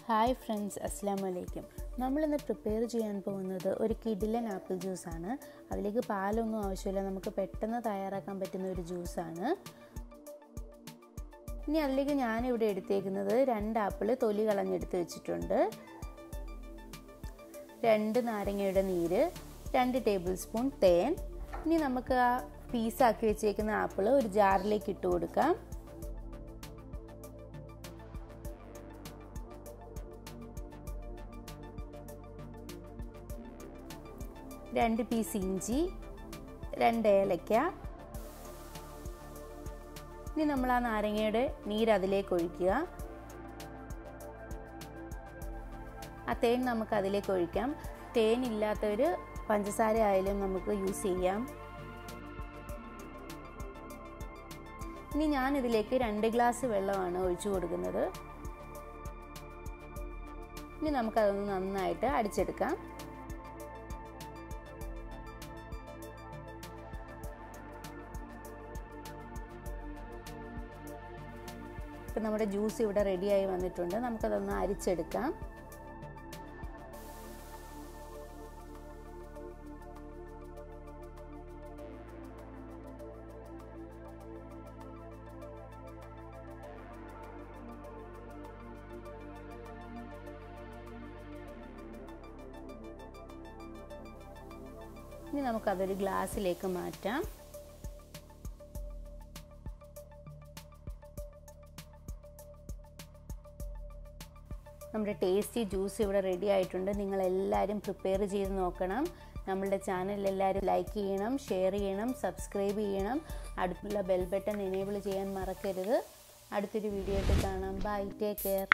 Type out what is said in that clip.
Hi friends, അസ്സലാമു അലൈക്കും. നമ്മളിന്ന് പ്രിപ്പയർ ചെയ്യാൻ പോകുന്നത് ഒരു കിഡിലൻ ആപ്പിൾ ജ്യൂസാണ്. അതിലേക്ക് പാലൊന്നും ആവശ്യമില്ല, നമുക്ക് പെട്ടെന്ന് തയ്യാറാക്കാൻ പറ്റുന്ന ഒരു ജ്യൂസാണ്. ഇനി അതിലേക്ക് ഞാനിവിടെ എടുത്തേക്കുന്നത് 2 ആപ്പിൾ തൊലി കളഞ്ഞെടുത്ത് വെച്ചിട്ടുണ്ട്, 2 നാരങ്ങയുടെ നീര്, 2 ടേബിൾ സ്പൂൺ തേൻ. ഇനി നമുക്ക് ആ പീസാക്കി വെച്ചേക്കുന്ന ആപ്പിൾ ഒരു ജാറിലേക്ക് ഇട്ട് കൊടുക്കാം. രണ്ട് പീസ് ഇഞ്ചി, 2 ഏലക്ക. ഇനി നമ്മൾ ആ നാരങ്ങയുടെ നീര് അതിലേക്ക് ഒഴിക്കുക. ആ തേൻ നമുക്ക് അതിലേക്ക് ഒഴിക്കാം. തേൻ ഇല്ലാത്തവർ പഞ്ചസാര ആയാലും നമുക്ക് യൂസ് ചെയ്യാം. ഇനി ഞാൻ ഇതിലേക്ക് 2 ഗ്ലാസ് വെള്ളമാണ് ഒഴിച്ചു കൊടുക്കുന്നത്. ഇനി നമുക്കതൊന്ന് നന്നായിട്ട് അടിച്ചെടുക്കാം. ഇപ്പം നമ്മുടെ ജ്യൂസ് ഇവിടെ റെഡിയായി വന്നിട്ടുണ്ട്. നമുക്കതൊന്ന് അരിച്ചെടുക്കാം. ഇനി നമുക്കതൊരു ഗ്ലാസ്സിലേക്ക് മാറ്റാം. നമ്മുടെ ടേസ്റ്റി ജ്യൂസ് ഇവിടെ റെഡി ആയിട്ടുണ്ട്. നിങ്ങളെല്ലാവരും പ്രിപ്പയർ ചെയ്ത് നോക്കണം. നമ്മളുടെ ചാനൽ എല്ലാവരും ലൈക്ക് ചെയ്യണം, ഷെയർ ചെയ്യണം, സബ്സ്ക്രൈബ് ചെയ്യണം. അടുത്തുള്ള ബെൽ ബട്ടൺ എനേബിൾ ചെയ്യാൻ മറക്കരുത്. അടുത്തൊരു വീഡിയോ ആയിട്ട് കാണാം. Bye, take care.